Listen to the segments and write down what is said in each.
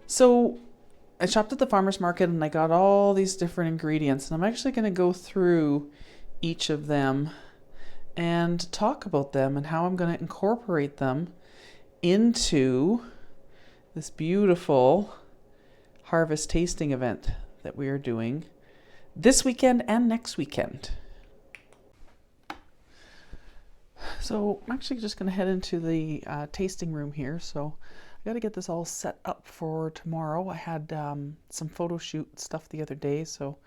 So I shopped at the farmer's market and I got all these different ingredients, and I'm actually going to go through each of them and talk about them and how I'm going to incorporate them into this beautiful harvest tasting event that we are doing this weekend and next weekend. So I'm actually just going to head into the tasting room here. So I got to get this all set up for tomorrow. I had some photo shoot stuff the other day, so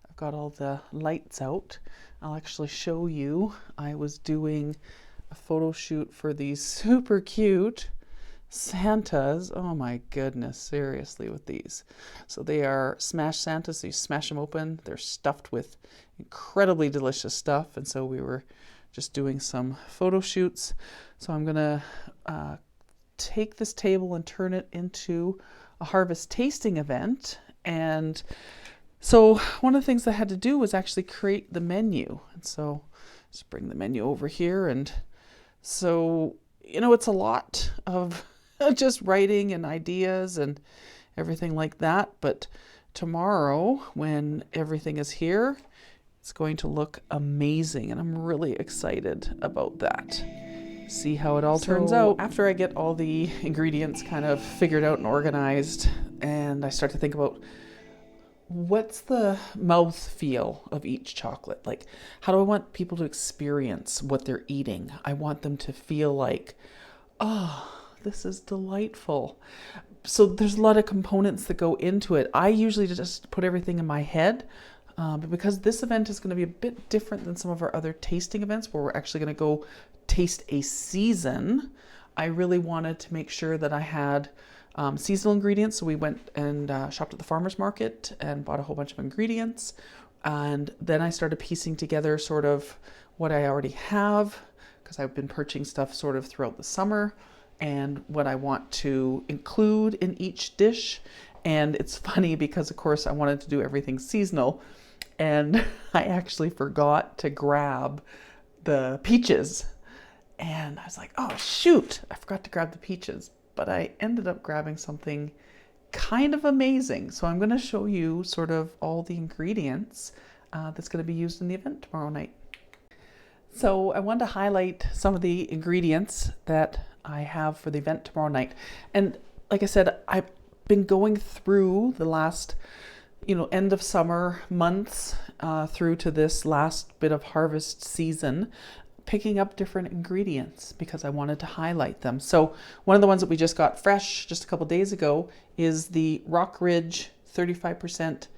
I've got all the lights out. I'll actually show you. I was doing a photo shoot for these super cute Santas. Oh my goodness, seriously, with these. So they are smash Santas. So you smash them open. They're stuffed with incredibly delicious stuff, and so we were just doing some photo shoots. So I'm gonna take this table and turn it into a harvest tasting event. And so one of the things I had to do was actually create the menu. And so just bring the menu over here. And so, it's a lot of just writing and ideas and everything like that. But tomorrow, when everything is here, it's going to look amazing. And I'm really excited about that. See how it all turns out. After I get all the ingredients kind of figured out and organized, and I start to think about what's the mouth feel of each chocolate? Like, how do I want people to experience what they're eating? I want them to feel like, oh, this is delightful. So there's a lot of components that go into it. I usually just put everything in my head. But because this event is going to be a bit different than some of our other tasting events where we're actually going to go taste a season, I really wanted to make sure that I had seasonal ingredients. So we went and shopped at the farmer's market and bought a whole bunch of ingredients. And then I started piecing together sort of what I already have, because I've been purchasing stuff sort of throughout the summer, and what I want to include in each dish. And it's funny because, of course, I wanted to do everything seasonal. And I actually forgot to grab the peaches. And I was like, oh, shoot, I forgot to grab the peaches. But I ended up grabbing something kind of amazing. So I'm going to show you sort of all the ingredients that's going to be used in the event tomorrow night. So I wanted to highlight some of the ingredients that I have for the event tomorrow night. And like I said, I've been going through the last end of summer months through to this last bit of harvest season, picking up different ingredients because I wanted to highlight them. So one of the ones that we just got fresh just a couple days ago is the Rock Ridge 35%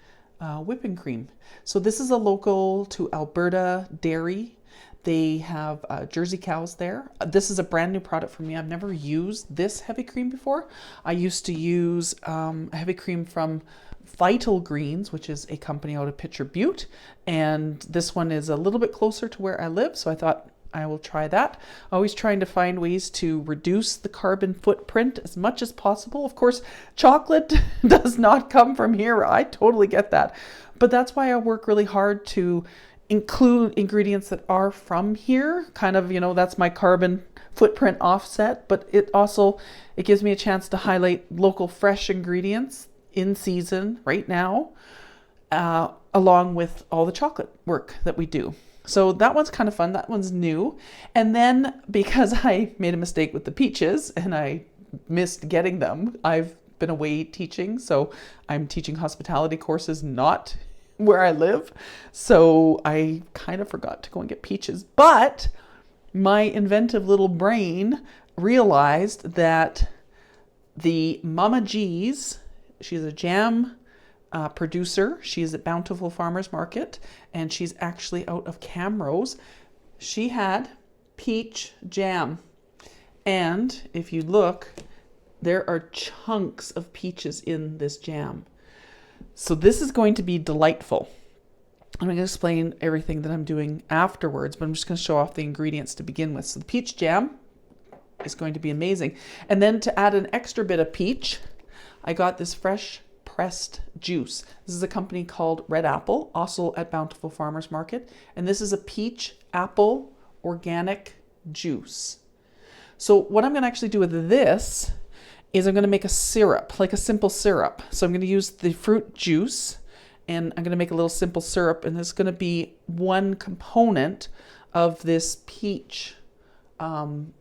whipping cream. So this is a local to Alberta dairy. They have Jersey cows there. This is a brand new product for me. I've never used this heavy cream before. I used to use a heavy cream from Vital Greens, which is a company out of Pitcher Butte. And this one is a little bit closer to where I live. So I thought I will try that. Always trying to find ways to reduce the carbon footprint as much as possible. Of course, chocolate does not come from here. I totally get that. But that's why I work really hard to include ingredients that are from here. Kind of, that's my carbon footprint offset. But it gives me a chance to highlight local fresh ingredients in season right now, along with all the chocolate work that we do. So that one's kind of fun. That one's new. And then because I made a mistake with the peaches and I missed getting them, I've been away teaching. So I'm teaching hospitality courses, not where I live. So I kind of forgot to go and get peaches. But my inventive little brain realized that the Mama G's, she's a jam producer. She's at Bountiful Farmers Market, and she's actually out of Camrose. She had peach jam. And if you look, there are chunks of peaches in this jam. So this is going to be delightful. I'm going to explain everything that I'm doing afterwards, but I'm just going to show off the ingredients to begin with. So the peach jam is going to be amazing. And then to add an extra bit of peach, I got this fresh pressed juice. This is a company called Red Apple, also at Bountiful Farmers Market. And this is a peach apple organic juice. So what I'm going to actually do with this is I'm going to make a syrup, like a simple syrup. So I'm going to use the fruit juice and I'm going to make a little simple syrup, and this is going to be one component of this peach. In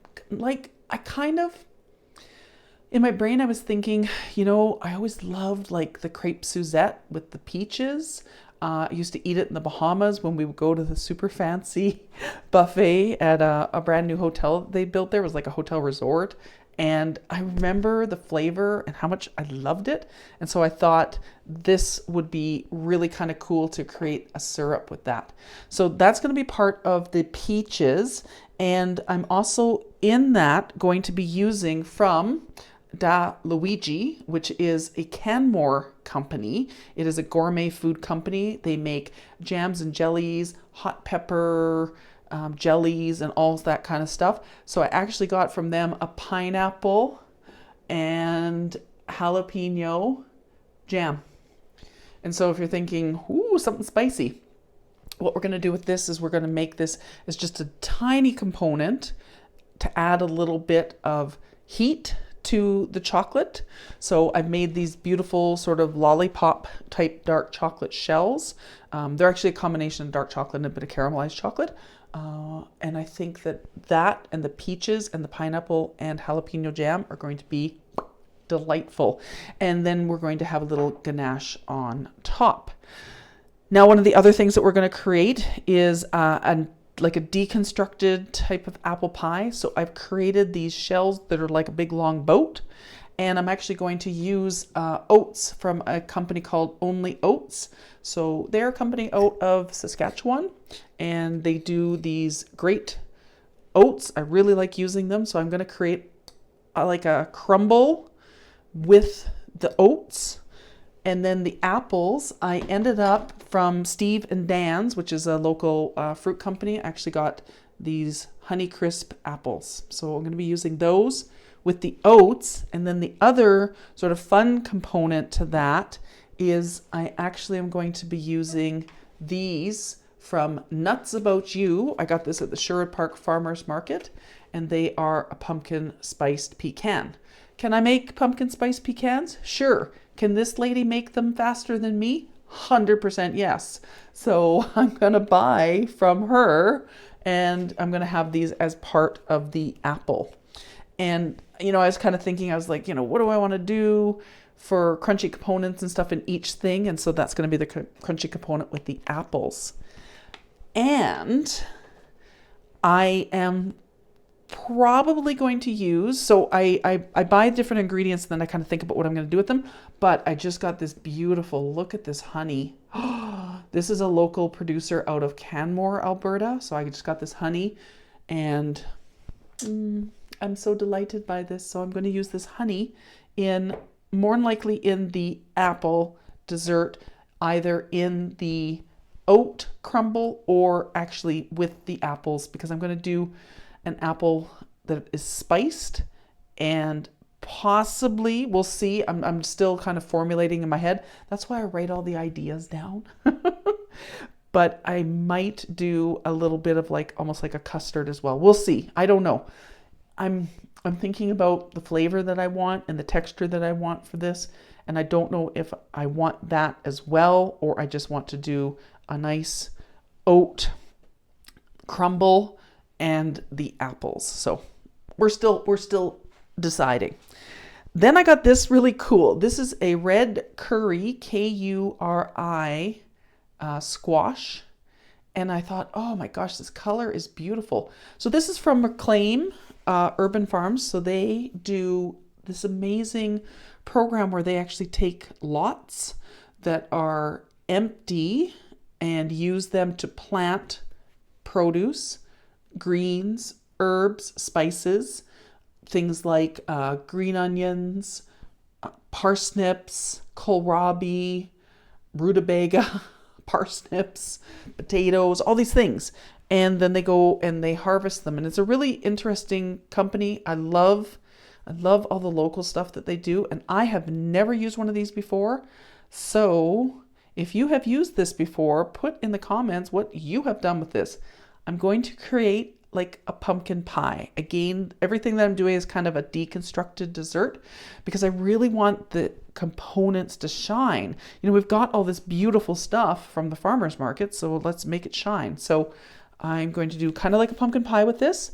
my brain, I was thinking, I always loved like the crepe Suzette with the peaches. I used to eat it in the Bahamas when we would go to the super fancy buffet at a brand new hotel they built there. It was like a hotel resort. And I remember the flavor and how much I loved it. And so I thought this would be really kind of cool to create a syrup with that. So that's going to be part of the peaches. And I'm also in that going to be using from Da Luigi, which is a Canmore company. It is a gourmet food company. They make jams and jellies, hot pepper, jellies, and all that kind of stuff. So I actually got from them a pineapple and jalapeno jam. And so if you're thinking, ooh, something spicy, what we're going to do with this is we're going to make this as just a tiny component to add a little bit of heat to the chocolate. So I've made these beautiful sort of lollipop type dark chocolate shells. They're actually a combination of dark chocolate and a bit of caramelized chocolate. And I think that and the peaches and the pineapple and jalapeno jam are going to be delightful. And then we're going to have a little ganache on top. Now, one of the other things that we're going to create is like a deconstructed type of apple pie. So I've created these shells that are like a big long boat. And I'm actually going to use oats from a company called Only Oats. So they're a company out of Saskatchewan, and they do these great oats. I really like using them. So I'm going to create like a crumble with the oats. And then the apples, I ended up from Steve and Dan's, which is a local fruit company. I actually got these Honeycrisp apples. So I'm going to be using those with the oats. And then the other sort of fun component to that is I actually am going to be using these from Nuts About You. I got this at the Sherwood Park Farmers Market, and they are a pumpkin spiced pecan. Can I make pumpkin spiced pecans? Sure. Can this lady make them faster than me? 100% yes. So I'm going to buy from her, and I'm going to have these as part of the apple. And, I was kind of thinking, I was like, what do I want to do for crunchy components and stuff in each thing? And so that's going to be the crunchy component with the apples. And I am probably going to use, so I buy different ingredients and then I kind of think about what I'm going to do with them. But I just got this beautiful, look at this honey. This is a local producer out of Canmore, Alberta. So I just got this honey, and I'm so delighted by this. So I'm going to use this honey more than likely in the apple dessert, either in the oat crumble or actually with the apples, because I'm going to do an apple that is spiced, and possibly, we'll see. I'm still kind of formulating in my head. That's why I write all the ideas down. But I might do a little bit of almost like a custard as well. We'll see. I don't know. I'm thinking about the flavor that I want and the texture that I want for this. And I don't know if I want that as well, or I just want to do a nice oat crumble and the apples. So we're still deciding. Then I got this really cool. This is a red curry, Kuri, squash. And I thought, oh my gosh, this color is beautiful. So this is from Reclaim Urban Farms. So they do this amazing program where they actually take lots that are empty and use them to plant produce, greens, herbs, spices, things like green onions, parsnips, kohlrabi, rutabaga, parsnips, potatoes, all these things. And then they go and they harvest them. And it's a really interesting company. I love I love all the local stuff that they do, and I have never used one of these before. So if you have used this before, put in the comments what you have done with this. I'm going to create like a pumpkin pie. Again, everything that I'm doing is kind of a deconstructed dessert because I really want the components to shine. You know, we've got all this beautiful stuff from the farmer's market, so let's make it shine. So I'm going to do kind of like a pumpkin pie with this.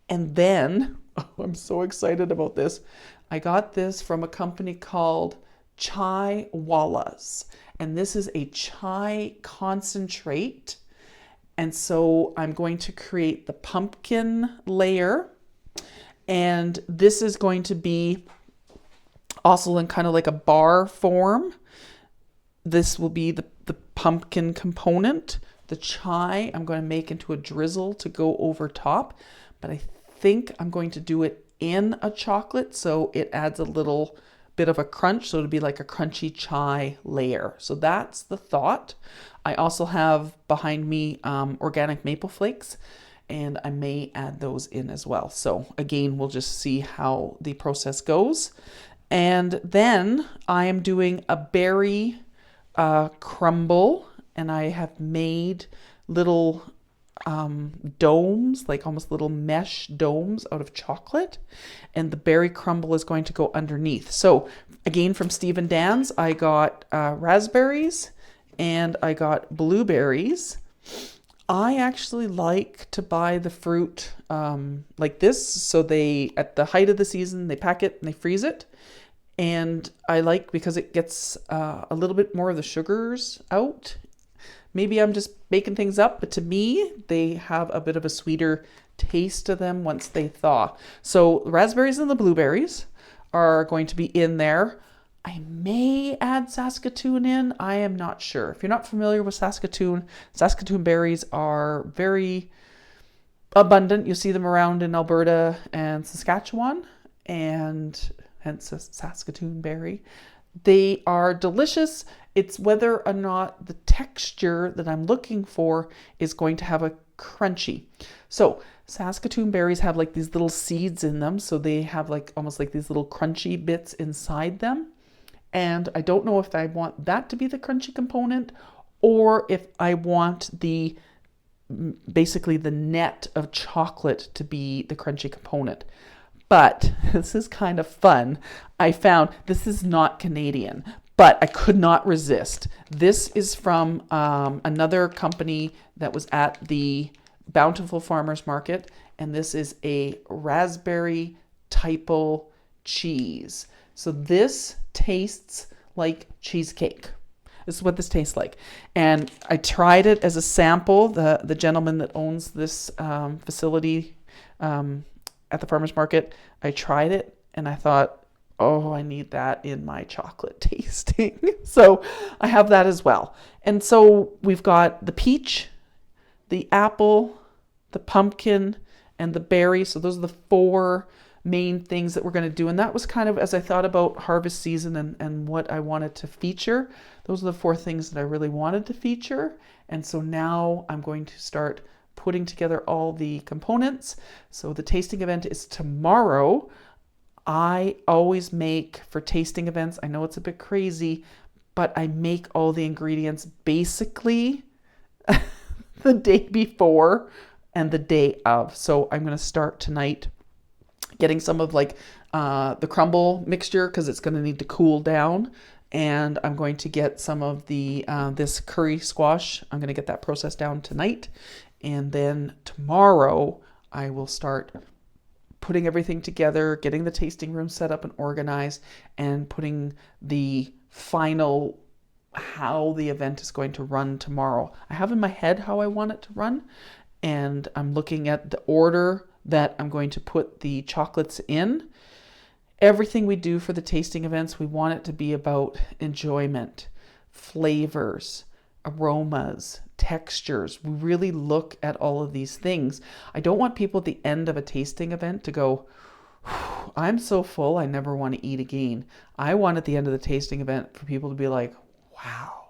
And then, oh, I'm so excited about this. I got this from a company called Chai Wallas, and this is a chai concentrate. And so I'm going to create the pumpkin layer, and this is going to be also in kind of like a bar form. This will be the pumpkin component. The chai I'm going to make into a drizzle to go over top, but I think I'm going to do it in a chocolate so it adds a little bit of a crunch, so it'll be like a crunchy chai layer. So that's the thought. I also have behind me organic maple flakes, and I may add those in as well. So again, we'll just see how the process goes. And then I am doing a berry crumble, and I have made little domes, like almost little mesh domes out of chocolate, and the berry crumble is going to go underneath. So again, from Steve and Dan's, I got raspberries and I got blueberries. I actually like to buy the fruit like this. So they, at the height of the season, they pack it and they freeze it. And I like because it gets a little bit more of the sugars out. Maybe I'm just making things up, but to me, they have a bit of a sweeter taste to them once they thaw. So the raspberries and the blueberries are going to be in there. I may add Saskatoon in. I am not sure. If you're not familiar with Saskatoon, Saskatoon berries are very abundant. You see them around in Alberta and Saskatchewan, and hence a Saskatoon berry. They are delicious. It's whether or not the texture that I'm looking for is going to have a crunchy. So Saskatoon berries have like these little seeds in them. So they have like almost like these little crunchy bits inside them. And I don't know if I want that to be the crunchy component or if I want the basically the net of chocolate to be the crunchy component. But this is kind of fun. I found this is not Canadian, but I could not resist. This is from another company that was at the Bountiful Farmers Market, and this is a raspberry typo cheese. So this tastes like cheesecake. This is what this tastes like. And I tried it as a sample. The gentleman that owns this facility at the farmer's market, I tried it and I thought, oh, I need that in my chocolate tasting. So I have that as well. And so we've got the peach, the apple, the pumpkin, and the berry. So those are the four main things that we're going to do. And that was kind of, as I thought about harvest season and what I wanted to feature, those are the four things that I really wanted to feature. And so now I'm going to start putting together all the components. So the tasting event is tomorrow. I always make for tasting events, I know it's a bit crazy, but I make all the ingredients basically the day before and the day of. So I'm going to start tonight getting some of like the crumble mixture because it's going to need to cool down. And I'm going to get some of the this curry squash. I'm going to get that processed down tonight. And then tomorrow I will start putting everything together, getting the tasting room set up and organized, and putting the final how the event is going to run tomorrow. I have in my head how I want it to run, and I'm looking at the order that I'm going to put the chocolates in. Everything we do for the tasting events, we want it to be about enjoyment, flavors, aromas, textures. We really look at all of these things. I don't want people at the end of a tasting event to go, I'm so full, I never want to eat again. I want at the end of the tasting event for people to be like, wow,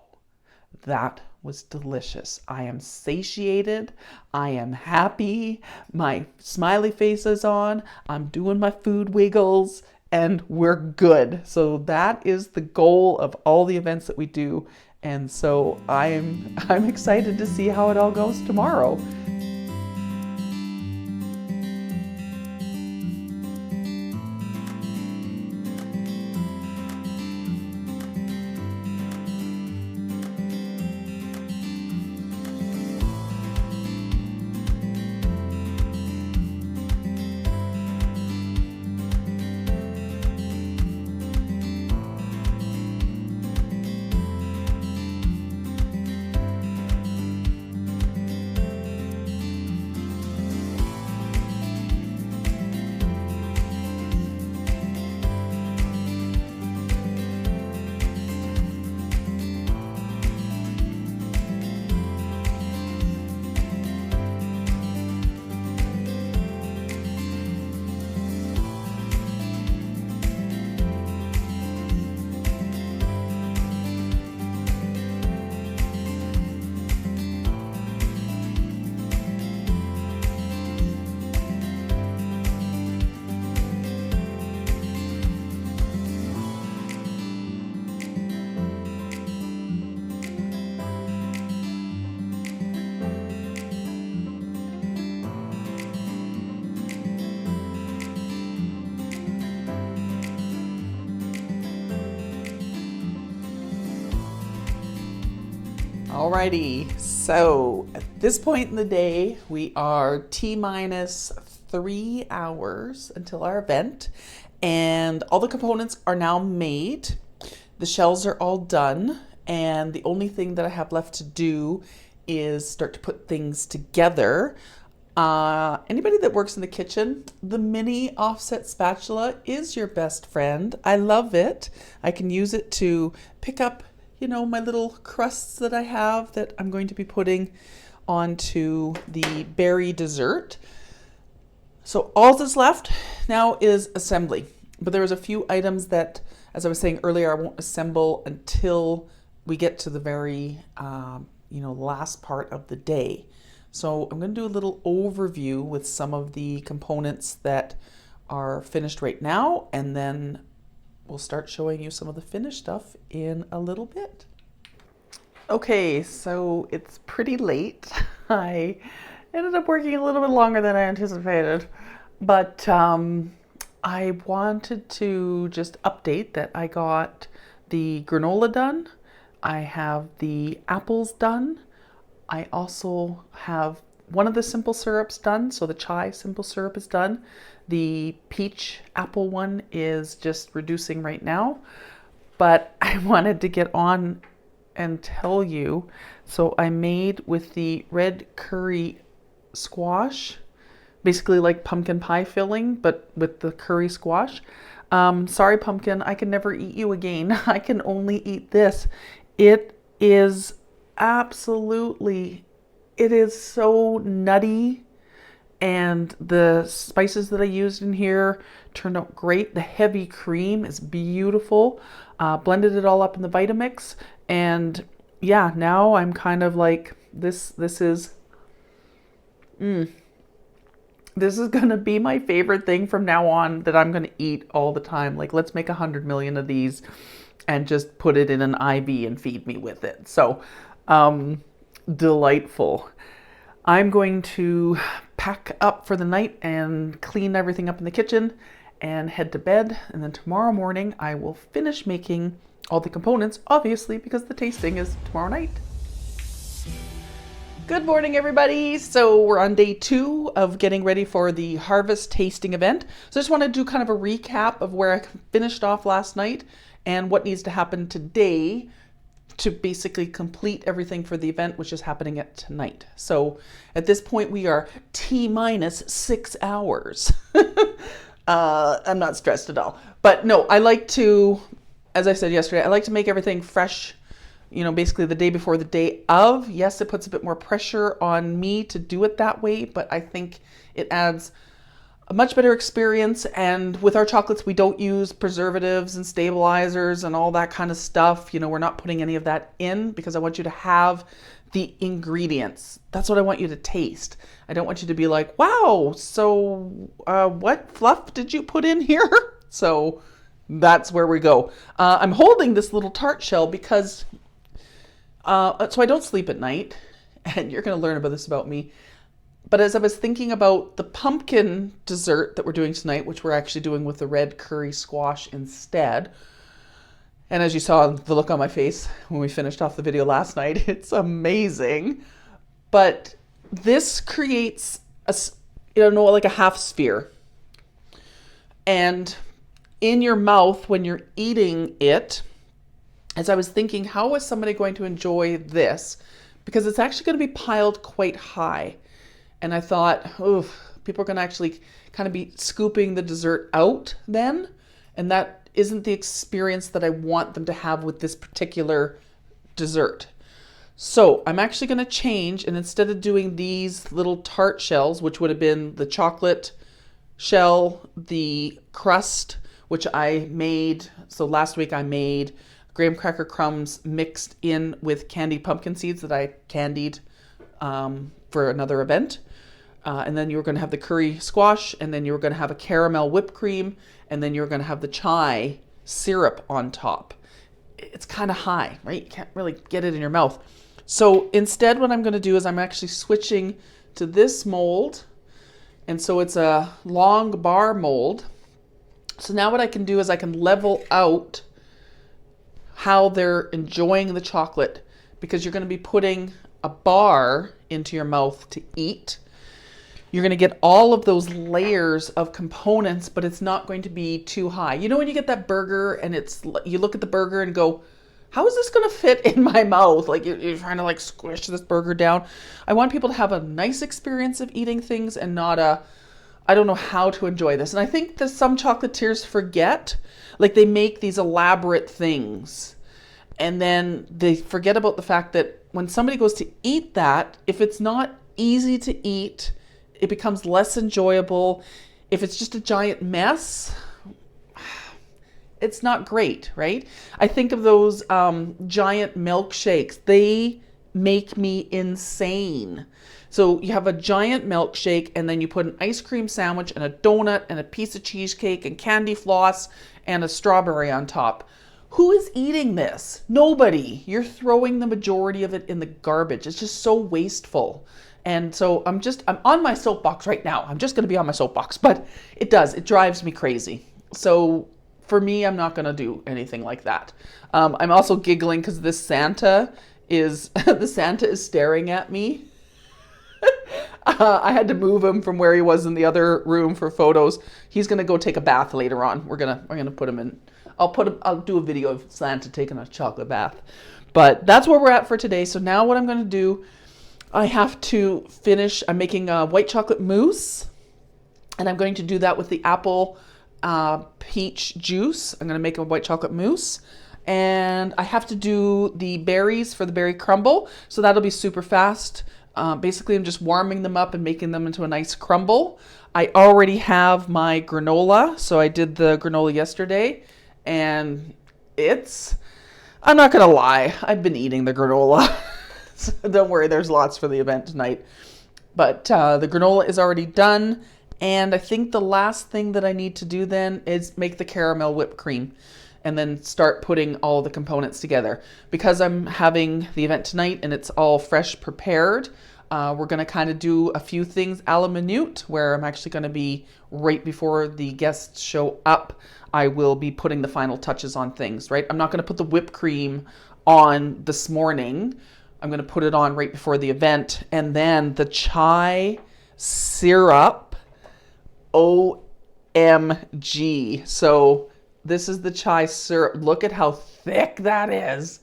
that was delicious. I am satiated. I am happy. My smiley face is on. I'm doing my food wiggles and we're good. So that is the goal of all the events that we do. And so I'm excited to see how it all goes tomorrow. Alrighty, so at this point in the day, we are T-minus 3 hours until our event, and all the components are now made. The shells are all done, and the only thing that I have left to do is start to put things together. Anybody that works in the kitchen, the mini offset spatula is your best friend. I love it. I can use it to pick up my little crusts that I have that I'm going to be putting onto the berry dessert. So all that's left now is assembly. But there's a few items that, as I was saying earlier, I won't assemble until we get to the very, last part of the day. So I'm going to do a little overview with some of the components that are finished right now, and then we'll start showing you some of the finished stuff in a little bit. Okay, so it's pretty late. I ended up working a little bit longer than I anticipated, but I wanted to just update that I got the granola done. I have the apples done. I also have one of the simple syrups done, so the chai simple syrup is done. The peach apple one is just reducing right now, but I wanted to get on and tell you. So I made with the red curry squash, basically like pumpkin pie filling, but with the curry squash. Sorry, pumpkin, I can never eat you again. I can only eat this. It is so nutty. And the spices that I used in here turned out great. The heavy cream is beautiful. Blended it all up in the Vitamix. And yeah, now I'm kind of like, this is going to be my favorite thing from now on that I'm going to eat all the time. Like, let's make 100 million of these and just put it in an IV and feed me with it. So, delightful. I'm going to pack up for the night and clean everything up in the kitchen and head to bed. And then tomorrow morning, I will finish making all the components, obviously, because the tasting is tomorrow night. Good morning, everybody. So we're on day 2 of getting ready for the harvest tasting event. So I just want to do kind of a recap of where I finished off last night and what needs to happen today to basically complete everything for the event, which is happening at tonight. So at this point, we are T-minus 6 hours. I'm not stressed at all. But no, I like to, as I said yesterday, I like to make everything fresh, basically the day before the day of. Yes, it puts a bit more pressure on me to do it that way, but I think it adds a much better experience. And with our chocolates, we don't use preservatives and stabilizers and all that kind of stuff. We're not putting any of that in because I want you to have the ingredients. That's what I want you to taste. I don't want you to be like, wow, so what fluff did you put in here? So that's where we go. I'm holding this little tart shell because, so I don't sleep at night, and you're going to learn about this about me. But as I was thinking about the pumpkin dessert that we're doing tonight, which we're actually doing with the red curry squash instead, and as you saw the look on my face when we finished off the video last night, it's amazing. But this creates like a half sphere. And in your mouth when you're eating it, as I was thinking, how is somebody going to enjoy this? Because it's actually going to be piled quite high. And I thought, oh, people are going to actually kind of be scooping the dessert out then. And that isn't the experience that I want them to have with this particular dessert. So I'm actually going to change, and instead of doing these little tart shells, which would have been the chocolate shell, the crust, which I made. So last week I made graham cracker crumbs mixed in with candied pumpkin seeds that I candied for another event. And then you were going to have the curry squash, and then you were going to have a caramel whipped cream, and then you're going to have the chai syrup on top. It's kind of high, right? You can't really get it in your mouth. So instead, what I'm going to do is I'm actually switching to this mold. And so it's a long bar mold. So now what I can do is I can level out how they're enjoying the chocolate, because you're going to be putting a bar into your mouth to eat. You're going to get all of those layers of components, but it's not going to be too high. You know when you get that burger and you look at the burger and go, how is this going to fit in my mouth? Like you're trying to like squish this burger down. I want people to have a nice experience of eating things and not I don't know how to enjoy this. And I think that some chocolatiers forget, like they make these elaborate things and then they forget about the fact that when somebody goes to eat that, if it's not easy to eat, it becomes less enjoyable. If it's just a giant mess, it's not great, right? I think of those giant milkshakes. They make me insane. So you have a giant milkshake and then you put an ice cream sandwich and a donut and a piece of cheesecake and candy floss and a strawberry on top. Who is eating this? Nobody. You're throwing the majority of it in the garbage. It's just so wasteful. And so I'm on my soapbox right now. I'm just going to be on my soapbox, but it drives me crazy. So for me, I'm not going to do anything like that. I'm also giggling because the Santa is staring at me. I had to move him from where he was in the other room for photos. He's going to go take a bath later on. We're going to put him in. I'll do a video of Santa taking a chocolate bath. But that's where we're at for today. So now what I'm going to do, I have to finish. I'm making a white chocolate mousse, and I'm going to do that with the apple peach juice. I'm going to make a white chocolate mousse, and I have to do the berries for the berry crumble. So that'll be super fast. Basically, I'm just warming them up and making them into a nice crumble. I already have my granola, so I did the granola yesterday, and I'm not going to lie, I've been eating the granola. So don't worry, there's lots for the event tonight. But the granola is already done, and I think the last thing that I need to do then is make the caramel whipped cream and then start putting all the components together. Because I'm having the event tonight and it's all fresh prepared, we're going to kind of do a few things a la minute, where I'm actually going to be, right before the guests show up, I will be putting the final touches on things, right? I'm not going to put the whipped cream on this morning. I'm going to put it on right before the event. And then the chai syrup, OMG. So this is the chai syrup. Look at how thick that is.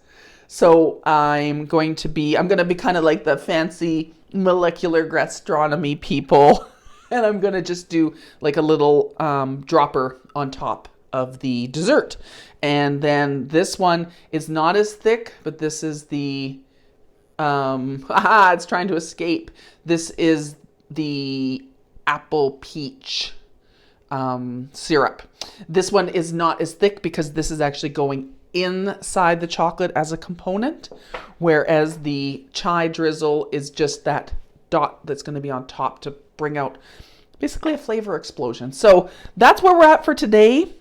So I'm going to be kind of like the fancy molecular gastronomy people. And I'm going to just do like a little dropper on top of the dessert. And then this one is not as thick, but this is the, it's trying to escape. This is the apple peach syrup. This one is not as thick because this is actually going inside the chocolate as a component, whereas the chai drizzle is just that dot that's going to be on top to bring out basically a flavor explosion. So that's where we're at for today.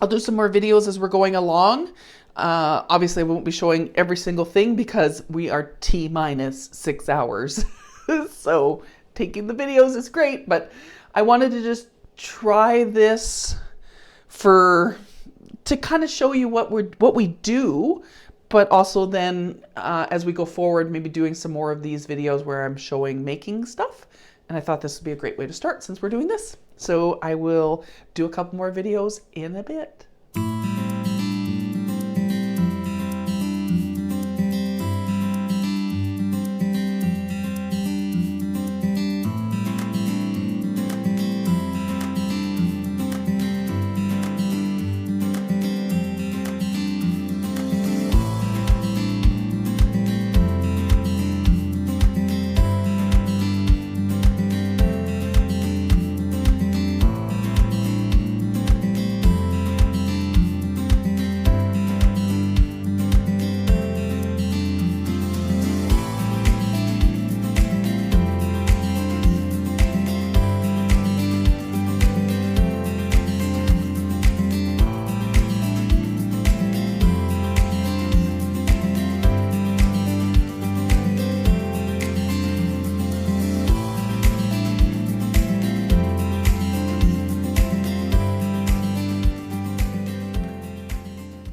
I'll do some more videos as we're going along. Obviously, I won't be showing every single thing because we are T-minus 6 hours. So taking the videos is great, but I wanted to just try this to kind of show you what we do, but also then as we go forward, maybe doing some more of these videos where I'm showing making stuff. And I thought this would be a great way to start since we're doing this. So I will do a couple more videos in a bit.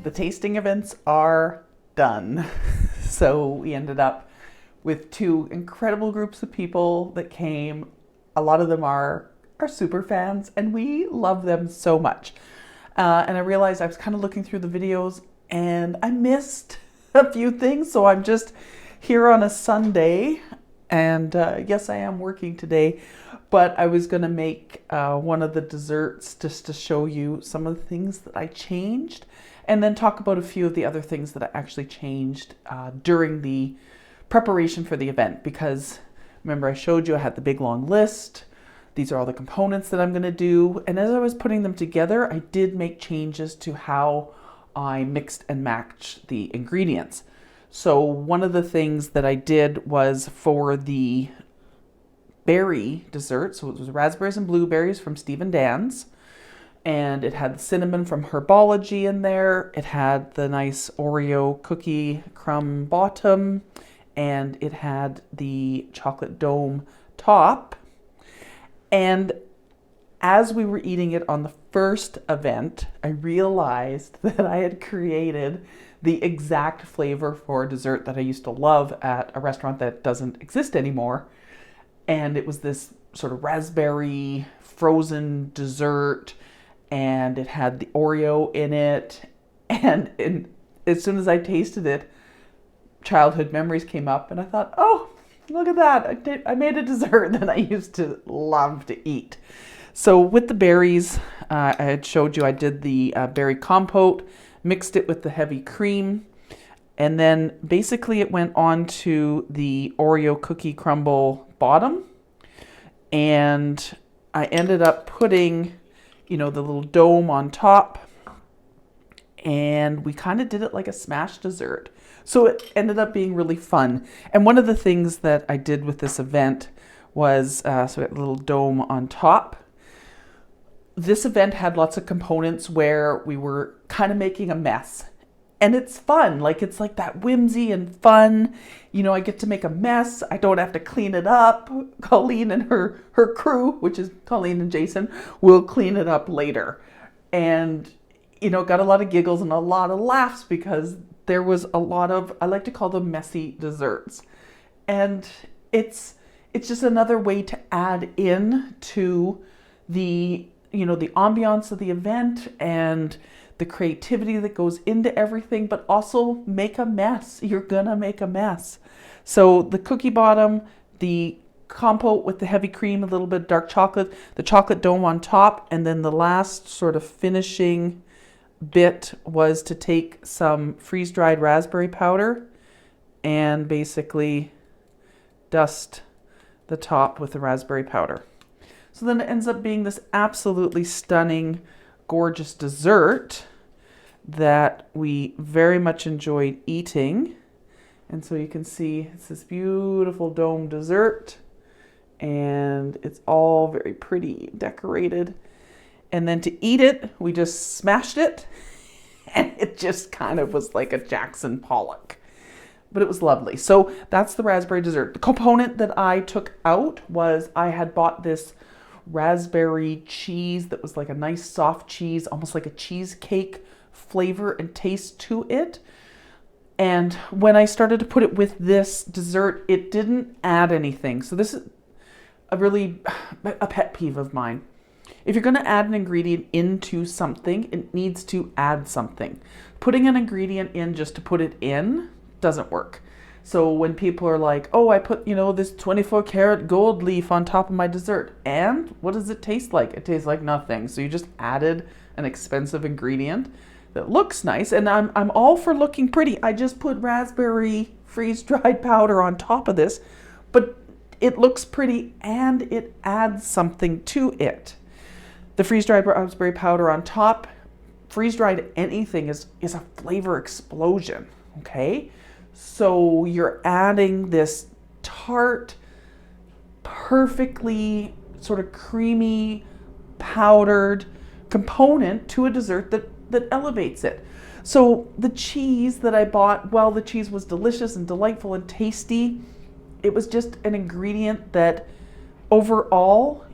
The tasting events are done. So we ended up with 2 incredible groups of people that came. A lot of them are super fans and we love them so much. And I realized I was kind of looking through the videos and I missed a few things. So I'm just here on a Sunday and yes, I am working today, but I was going to make one of the desserts just to show you some of the things that I changed, and then talk about a few of the other things that I actually changed during the preparation for the event. Because remember I showed you I had the big long list. These are all the components that I'm going to do. And as I was putting them together, I did make changes to how I mixed and matched the ingredients. So one of the things that I did was for the berry dessert, so it was raspberries and blueberries from Steve and Dan's, and it had the cinnamon from Herbology in there. It had the nice Oreo cookie crumb bottom, and it had the chocolate dome top. And as we were eating it on the first event, I realized that I had created the exact flavor for dessert that I used to love at a restaurant that doesn't exist anymore. And it was this sort of raspberry frozen dessert, and it had the Oreo in it. And as soon as I tasted it, childhood memories came up, and I thought, oh, look at that. I made a dessert that I used to love to eat. So with the berries, I had showed you I did the berry compote, mixed it with the heavy cream, and then basically it went on to the Oreo cookie crumble bottom. And I ended up putting, the little dome on top, and we kind of did it like a smash dessert. So it ended up being really fun. And one of the things that I did with this event was, so we had a little dome on top. This event had lots of components where we were kind of making a mess. And it's fun, it's like that whimsy and fun. I get to make a mess. I don't have to clean it up. Colleen and her crew, which is Colleen and Jason, will clean it up later. And, got a lot of giggles and a lot of laughs because there was a lot of, I like to call them messy desserts. And it's just another way to add in to the, the ambiance of the event and the creativity that goes into everything, but also make a mess. You're gonna make a mess. So the cookie bottom, the compote with the heavy cream, a little bit of dark chocolate, the chocolate dome on top, and then the last sort of finishing bit was to take some freeze-dried raspberry powder and basically dust the top with the raspberry powder. So then it ends up being this absolutely stunning, gorgeous dessert that we very much enjoyed eating. And so you can see it's this beautiful dome dessert, and it's all very pretty decorated. And then to eat it, we just smashed it, and it just kind of was like a Jackson Pollock. But it was lovely. So that's the raspberry dessert. The component that I took out was I had bought this raspberry cheese that was like a nice soft cheese, almost like a cheesecake flavor and taste to it. And when I started to put it with this dessert, it didn't add anything. So this is a pet peeve of mine. If you're going to add an ingredient into something, it needs to add something. Putting an ingredient in just to put it in doesn't work. So when people are like, oh, I put, this 24 karat gold leaf on top of my dessert, and what does it taste like? It tastes like nothing. So you just added an expensive ingredient that looks nice, and I'm all for looking pretty. I just put raspberry freeze-dried powder on top of this, but it looks pretty and it adds something to it. The freeze-dried raspberry powder on top, freeze-dried anything is a flavor explosion, okay? So you're adding this tart, perfectly sort of creamy, powdered component to a dessert that elevates it. So the cheese that I bought, while the cheese was delicious and delightful and tasty, it was just an ingredient that overall,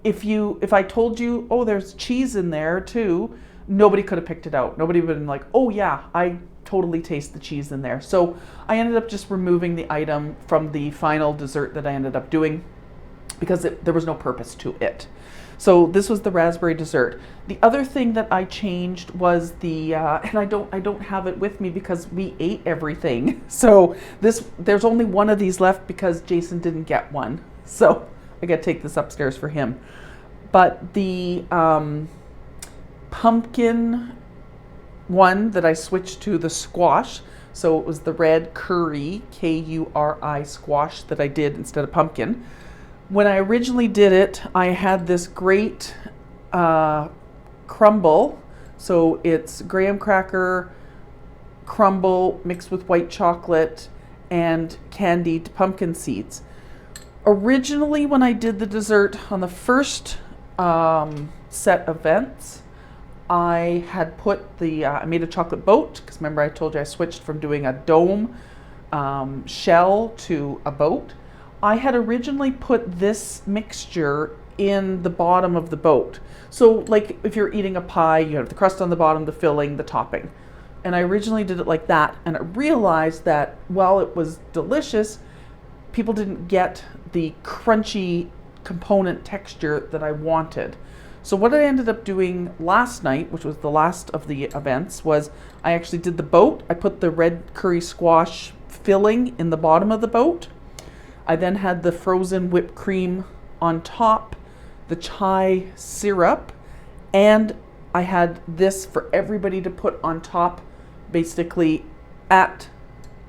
if I told you, oh, there's cheese in there too, nobody could have picked it out. Nobody would have been like, oh yeah, I totally taste the cheese in there. So I ended up just removing the item from the final dessert that I ended up doing because there was no purpose to it. So this was the raspberry dessert. The other thing that I changed was and I don't have it with me because we ate everything. So there's only one of these left because Jason didn't get one. So I got to take this upstairs for him. But the pumpkin one that I switched to the squash. So it was the red curry, K-U-R-I squash that I did instead of pumpkin. When I originally did it, I had this great crumble. So it's graham cracker crumble mixed with white chocolate and candied pumpkin seeds. Originally, when I did the dessert on the first set of events, I had put I made a chocolate boat, because remember I told you I switched from doing a dome shell to a boat. I had originally put this mixture in the bottom of the boat. So like if you're eating a pie, you have the crust on the bottom, the filling, the topping. And I originally did it like that, and I realized that while it was delicious, people didn't get the crunchy component texture that I wanted. So what I ended up doing last night, which was the last of the events, was I actually did the boat. I put the red curry squash filling in the bottom of the boat. I then had the frozen whipped cream on top, the chai syrup, and I had this for everybody to put on top, basically at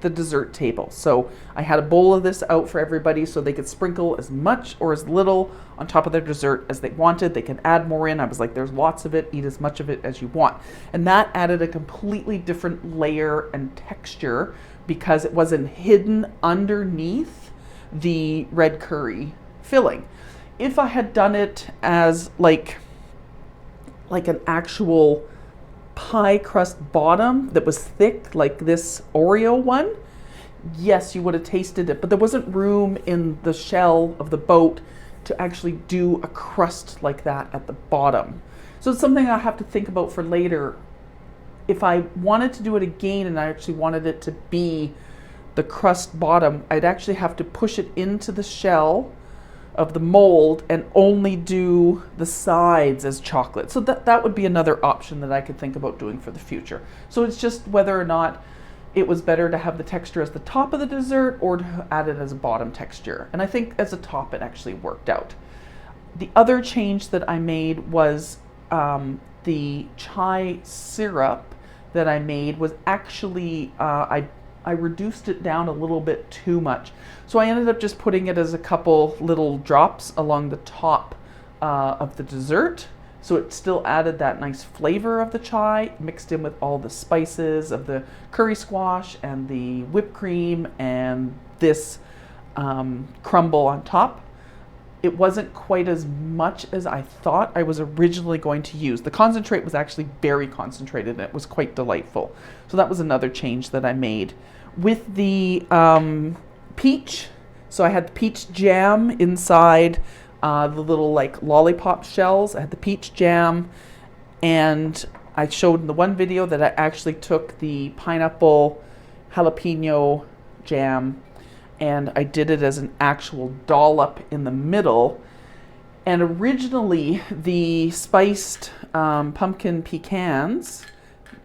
the dessert table. So I had a bowl of this out for everybody so they could sprinkle as much or as little on top of their dessert as they wanted. They can add more in. I was like, there's lots of it, eat as much of it as you want. And that added a completely different layer and texture because it wasn't hidden underneath the red curry filling. If I had done it as like an actual pie crust bottom that was thick, like this Oreo one, yes, you would have tasted it, but there wasn't room in the shell of the boat to actually do a crust like that at the bottom. So it's something I have to think about for later. If I wanted to do it again and I actually wanted it to be the crust bottom, I'd actually have to push it into the shell of the mold and only do the sides as chocolate. So that would be another option that I could think about doing for the future. So it's just whether or not it was better to have the texture as the top of the dessert or to add it as a bottom texture. And I think as a top it actually worked out. The other change that I made was the chai syrup that I made was actually, I reduced it down a little bit too much. So I ended up just putting it as a couple little drops along the top of the dessert. So it still added that nice flavor of the chai, mixed in with all the spices of the curry squash and the whipped cream and this crumble on top. It wasn't quite as much as I thought I was originally going to use. The concentrate was actually very concentrated and it was quite delightful. So that was another change that I made. With the peach, so I had the peach jam inside the little like lollipop shells. I had the peach jam, and I showed in the one video that I actually took the pineapple jalapeno jam and I did it as an actual dollop in the middle. And originally the spiced pumpkin pecans,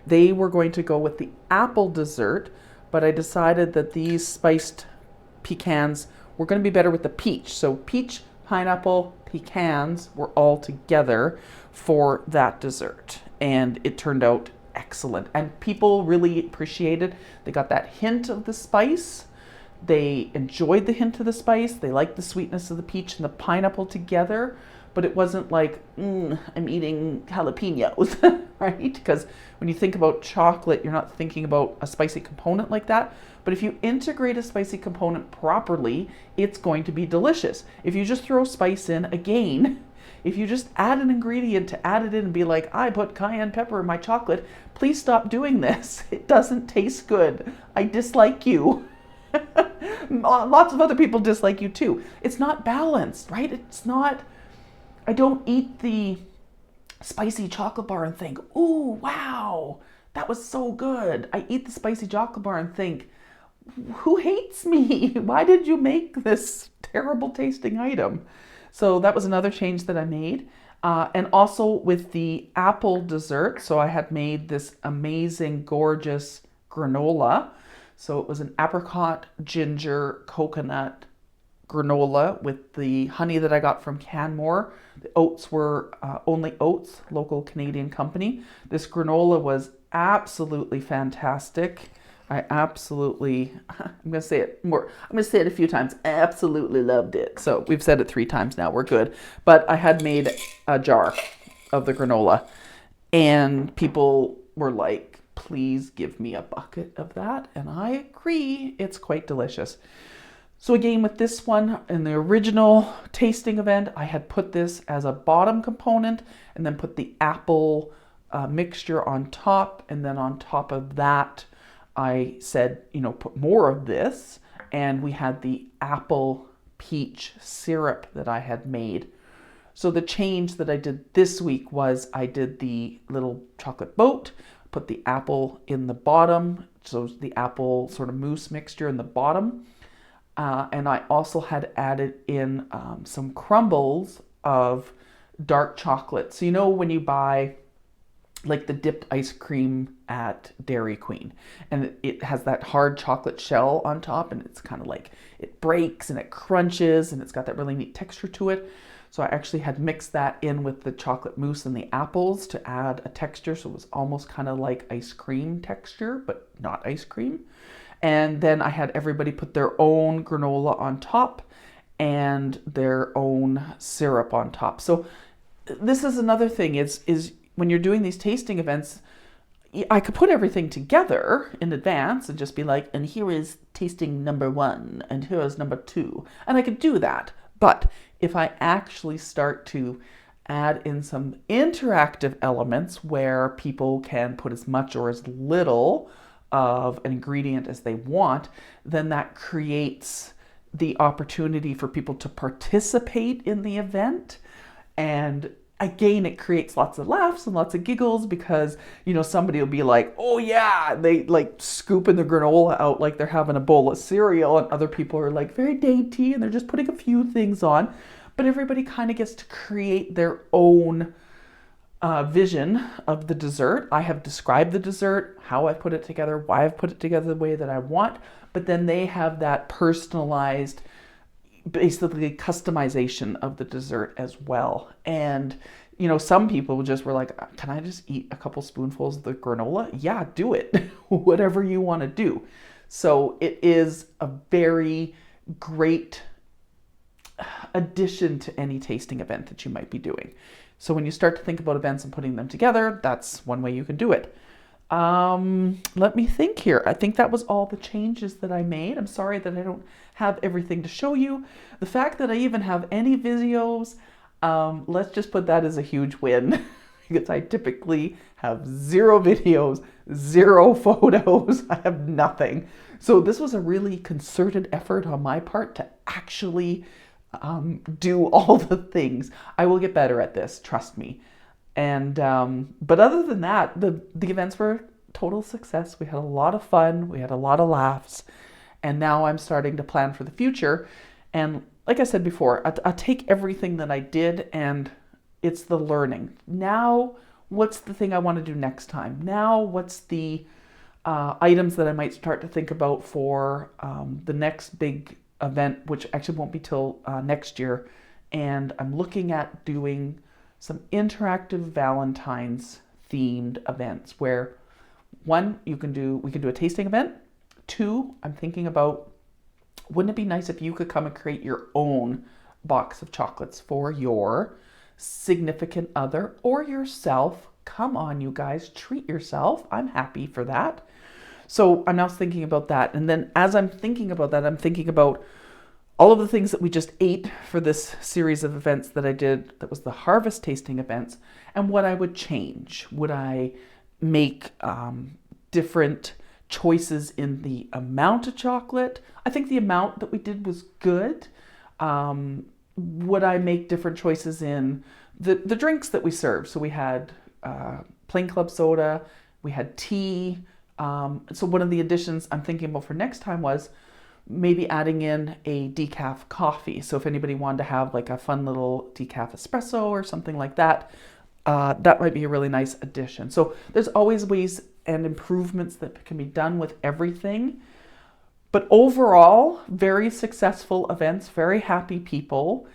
they were going to go with the apple dessert, but I decided that these spiced pecans were going to be better with the peach. So peach, pineapple, pecans were all together for that dessert. And it turned out excellent. And people really appreciated, they got that hint of the spice. They enjoyed the hint of the spice. They liked the sweetness of the peach and the pineapple together, but it wasn't like, I'm eating jalapenos, right? Because when you think about chocolate, you're not thinking about a spicy component like that. But if you integrate a spicy component properly, it's going to be delicious. If you just throw spice in, again, if you just add an ingredient to add it in and be like, I put cayenne pepper in my chocolate, please stop doing this. It doesn't taste good. I dislike you. Lots of other people dislike you too. It's not balanced, right? It's not, I don't eat the spicy chocolate bar and think, ooh, wow, that was so good. I eat the spicy chocolate bar and think, who hates me? Why did you make this terrible tasting item? So that was another change that I made. And also with the apple dessert, so I had made this amazing, gorgeous granola. So it was an apricot, ginger, coconut granola with the honey that I got from Canmore. The oats were Only Oats, local Canadian company. This granola was absolutely fantastic. I'm going to say it more. I'm going to say it a few times. Absolutely loved it. So we've said it 3 times now. We're good. But I had made a jar of the granola and people were like, please give me a bucket of that. And I agree, it's quite delicious. So again, with this one, in the original tasting event, I had put this as a bottom component and then put the apple mixture on top. And then on top of that, I said, put more of this. And we had the apple peach syrup that I had made. So the change that I did this week was I did the little chocolate boat, put the apple in the bottom, so the apple sort of mousse mixture in the bottom. And I also had added in some crumbles of dark chocolate. So when you buy like the dipped ice cream at Dairy Queen and it has that hard chocolate shell on top and it's kind of like it breaks and it crunches and it's got that really neat texture to it. So I actually had mixed that in with the chocolate mousse and the apples to add a texture. So it was almost kind of like ice cream texture, but not ice cream. And then I had everybody put their own granola on top and their own syrup on top. So this is another thing is when you're doing these tasting events, I could put everything together in advance and just be like, and here is tasting number 1 and here is number 2. And I could do that. But if I actually start to add in some interactive elements where people can put as much or as little of an ingredient as they want, then that creates the opportunity for people to participate in the event. And again, it creates lots of laughs and lots of giggles because, somebody will be like, oh yeah, they like scooping the granola out like they're having a bowl of cereal, and other people are like very dainty and they're just putting a few things on. But everybody kind of gets to create their own vision of the dessert. I have described the dessert, how I put it together, why I've put it together the way that I want, but then they have that personalized, basically customization of the dessert as well. And some people just were like, can I just eat a couple spoonfuls of the granola? Yeah, do it. Whatever you want to do. So it is a very great addition to any tasting event that you might be doing. So when you start to think about events and putting them together, that's one way you can do it. Let me think here. I think that was all the changes that I made. I'm sorry that I don't have everything to show you. The fact that I even have any videos, let's just put that as a huge win because I typically have 0 videos, 0 photos. I have nothing. So this was a really concerted effort on my part to actually do all the things. I will get better at this, trust me. And but other than that, the events were a total success. We had a lot of fun. We had a lot of laughs. And now I'm starting to plan for the future. And like I said before, I take everything that I did and it's the learning. Now, what's the thing I want to do next time? Now, what's the items that I might start to think about for the next big event, which actually won't be till next year. And I'm looking at doing some interactive Valentine's themed events where one, we can do a tasting event. 2, I'm thinking about, wouldn't it be nice if you could come and create your own box of chocolates for your significant other or yourself? Come on, you guys, treat yourself. I'm happy for that. So I'm now thinking about that. And then as I'm thinking about that, I'm thinking about all of the things that we just ate for this series of events that I did, that was the harvest tasting events, and what I would change. Would I make different choices in the amount of chocolate? I think the amount that we did was good. Would I make different choices in the drinks that we served? So we had plain club soda, we had tea. So one of the additions I'm thinking about for next time was maybe adding in a decaf coffee. So if anybody wanted to have like a fun little decaf espresso or something like that, that might be a really nice addition. So there's always ways and improvements that can be done with everything. But overall, very successful events, very happy people.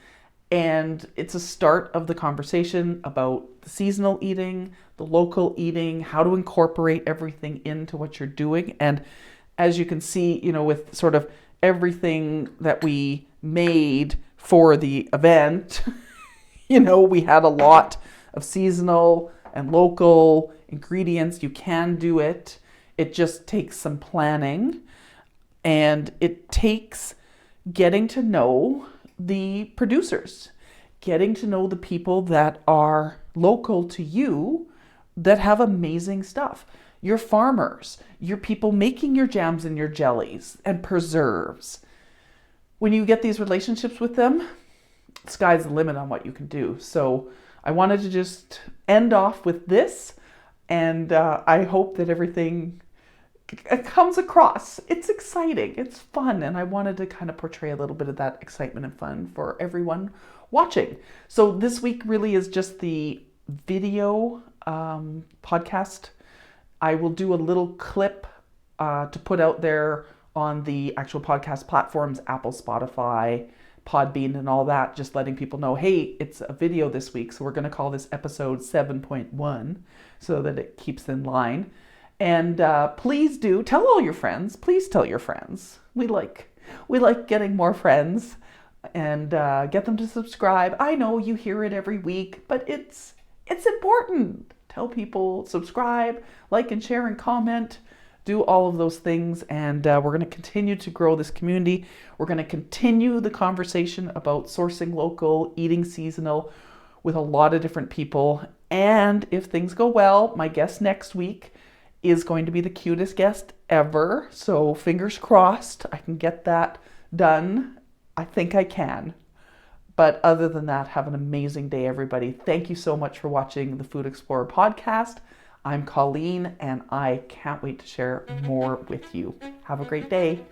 And it's a start of the conversation about the seasonal eating, the local eating, how to incorporate everything into what you're doing. And as you can see, with sort of everything that we made for the event, we had a lot of seasonal and local ingredients. You can do it. It just takes some planning, and it takes getting to know the producers, getting to know the people that are local to you that have amazing stuff. Your farmers, your people making your jams and your jellies and preserves. When you get these relationships with them, sky's the limit on what you can do. So I wanted to just end off with this, and I hope that everything comes across. It's exciting, it's fun, and I wanted to kind of portray a little bit of that excitement and fun for everyone watching. So this week really is just the video podcast. I will do a little clip to put out there on the actual podcast platforms, Apple, Spotify, Podbean, and all that, just letting people know, hey, it's a video this week, so we're going to call this episode 7.1 so that it keeps in line. And please do tell all your friends. Please tell your friends. We like getting more friends, and get them to subscribe. I know you hear it every week, but it's important. Tell people, subscribe, like and share and comment. Do all of those things, and we're going to continue to grow this community. We're going to continue the conversation about sourcing local, eating seasonal with a lot of different people. And if things go well, my guest next week is going to be the cutest guest ever. So fingers crossed I can get that done. I think I can. But other than that, have an amazing day, everybody. Thank you so much for watching the Food Explorer podcast. I'm Colleen, and I can't wait to share more with you. Have a great day.